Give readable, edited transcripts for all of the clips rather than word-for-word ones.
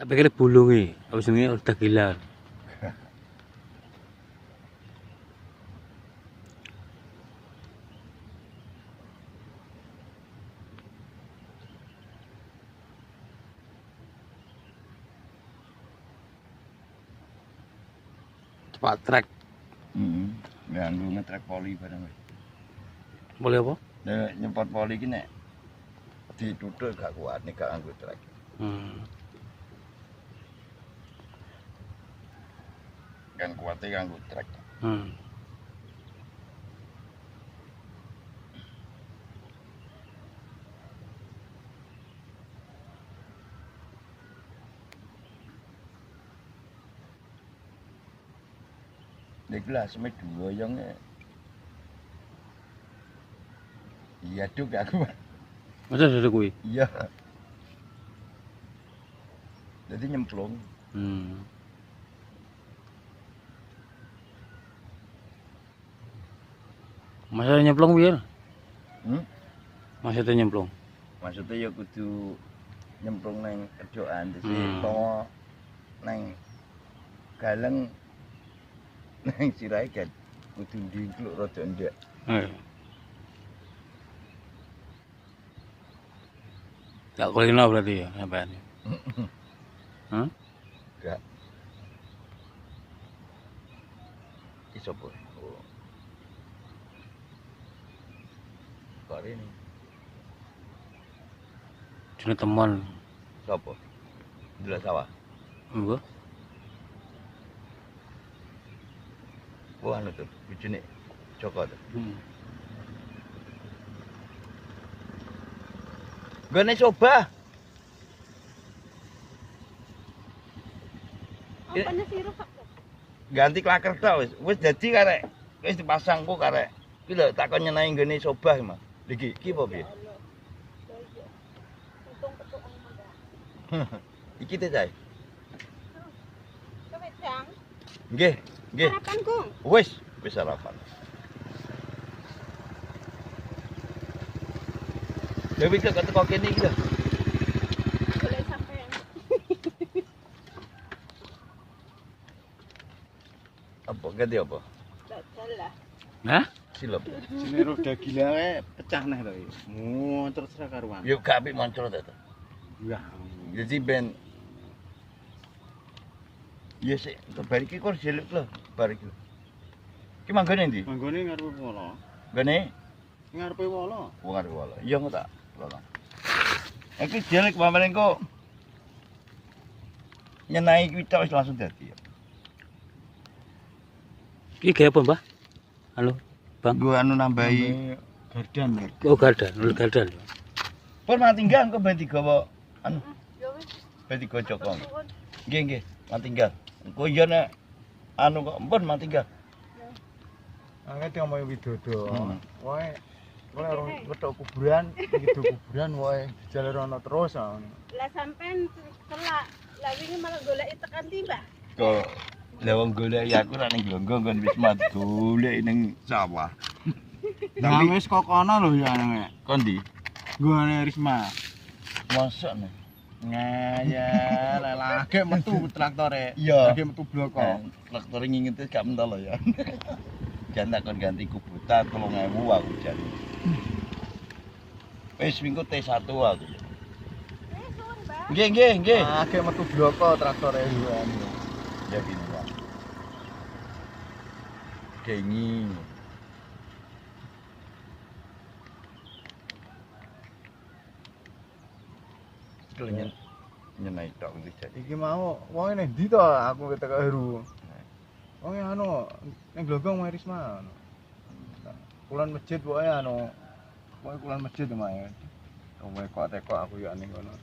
Tak pikir bulunge, apa jenenge udah gila. Cepat trek. Nganggo ngetrek poli bareng. Boleh apa? Nek nyempot poli iki nek dituthuk gak kuat nek gak nganggo trek. Kan kuwate nganggo trek. Nek gelas mek doyong iya tuh aku. Masa ada kuwi? Iya. Jadi nyemplung. Masa nyemplung biar? Maksudnya nyemplung? Maksudnya ya kudu nyemplung neng kerjaan dadi pomo neng galeng neng sirahe kan kudu ndingkluk rada ndek. Gak kulino berarti ya sampean. Enggak. Iki sapa? Oh. Kare ini. Jenenge teman. Sapa? Jelas sawah. Enggak. Wah anu tuh, bojone Joko tuh. Gane coba. Apane sirup kok? Ganti klaker tok wis dadi karek. Wis dipasang kok karek. Iki lho tak kon nyenai nggone sobah iki, Mas. Iki apa piye? Untung ketukan mangga. Iki teh, Cai. Kewedang. Nggih, nggih. Sarapan, Kung. Wis sarapan. Dewi teko kene iki lho. Boleh sampean. Apa ganti apa? Dajal lah. Hah? Silop. Sini roda gila pecah neh to iki. Muncul terus karuan. Yo gak apik moncrot to. Wah. Jadi ben ya sik, bar iki kok jelek lho, bar iki. Ki manggone ndi? Manggone ngarepe wala. Gane Ngarepe wala. wong arep wala. Iya engko tak wala. Iki jelek pamane kok nyenai kuwi tok wis langsung dadi. Iki gawe apa, Mbah? Halo, Bang. Gua anu nambahi Gardan ya. Oh, gardan. pun mati tinggal engko ben digawa anu Ya wis. ben digocok kok. Nggih nggih, mati tinggal. Engko iya nek anu kok pun mati tinggal. Angkat yang mau widodo. Wae orang wetok kuburan, gitu kuburan wae jalan rono terus. Lah sampean kelak. Lah wingi malah goleki tekan tiba. Kok lah wong golek ya aku ra ning glonggong kon wis mat golek ning sawah. Tapi wis kok kono lho ya nek. Kon ndi? Gone Risma. Mosok nih. Ngayal lagi metu traktore. Iya. Lagi metu bloko. Traktore ngingetis gak mentol ya. Jan tak kon ganti kubutan 3.000 aku jan. Wis minggu T1 aku. Suwun, Mbak. Nggih. Lagi metu bloko traktore yuan. Ya gini, Pak. Gengi. Kelenyen nyenai tok iki jadi. Iki mau wong ning ndi to aku keteko Heru. Wong anu ning Glogong wae Risma. Kulon masjid wae anu. Wae kulon masjid mae. Wae kok teko aku yo ning kono.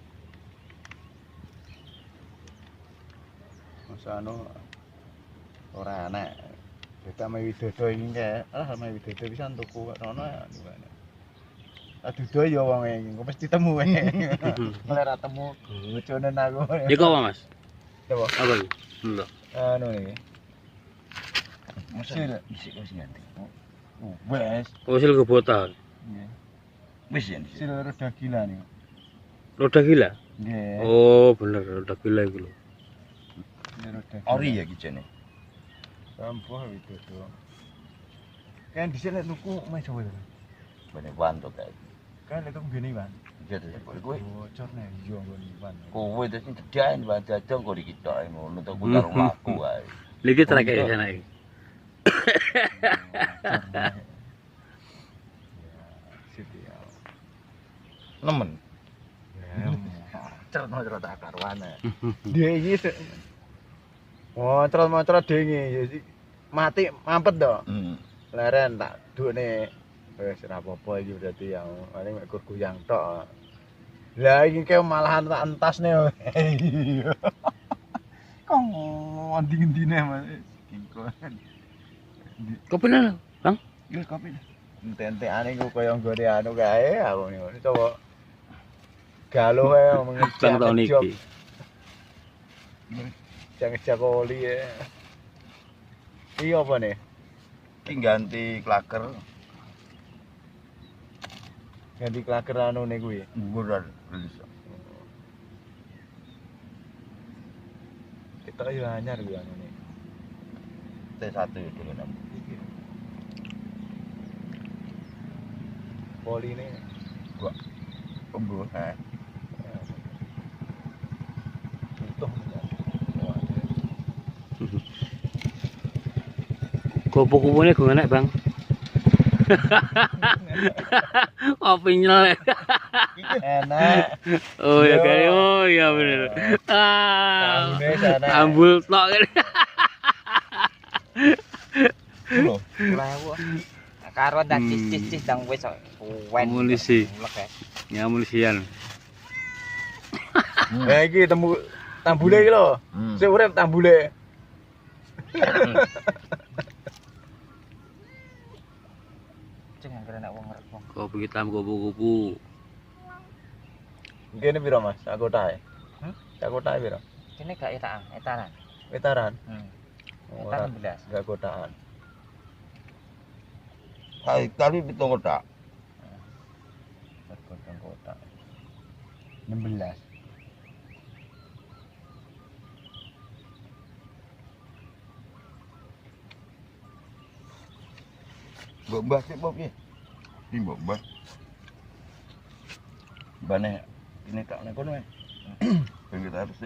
Masa anu ora enak. Kita mau widodo iki kae. Mau widodo pisan tuku rono ya. Aduh ya wong engko mesti temu wae. Mulai ra temu bojonen aku. Iki apa, Mas? Apa? Apa iki? Enggak. Anu iki. Masa isi wis ganti. Wes. Usil kebotan. Nggih. Wis ya. Sil roda gila nih. Roda gila. Nggih. Oh, bener udah gila iku lho. Ori ya kijene. Sampah Widodo. Kan dhisik nek tuku meh Jawa to. Bene wanto kae. Kan nek tuku ngene Wan. Iya to kowe Bocor nek yo nggon Wan. kowe terus cedain wae dadong kok dikitok ngono to ku karo laku wae. Lagi trek ya sana iki. Siti ya. Nemen. Ya. Cerita tak karuane. Dia iki moncrot-moncrot denge ya mati mampet to. Leren tak dukne wis ora apa-apa iki berarti ya paling mek kur goyang tok. Lah iki ke malahan tak entasne. Iya. Kong ndi-ndine Mas. Kingkon. Kopi lho, Bang. Iki kopi. Entek-entekane ku koyo nggone anu kae aku ngono coba. Galuh ae Bang tahun iki. Jangan oli ya. Iya apa nih? Iki ganti klaker Ganti klaker anu nih kuwi. buran bisa. Kita yo anyar kuwi anu nih. T1 itu kan. Poli nih. Gua embuh ha. Utuh. Kupu-kupune gue enak, Bang. Kopi nyelek. Enak. Oh ya kan, oh iya bener. Ah, Ambune sana. ambul tok kan. Lho, Lewu. Karo ndak cis-cis dang wis wen. Amunisi. Mulek ya. Ya amunisian. Nah iki tambule iki lho. Sing urip tambule. Jangan kira nek wong rekong. Kopi hitam kupu-kupu. Kene piro Mas? Aku tae. Aku tae piro? Kene gak etaran. Wetaran. Etaran 16. Enggak kotaan. kali pitung kotak. Bergotong kotak. 16. Mbok mbah sik Bob ya. Iki mbok mbah. Bane ini tak nek kono. Ben kita harus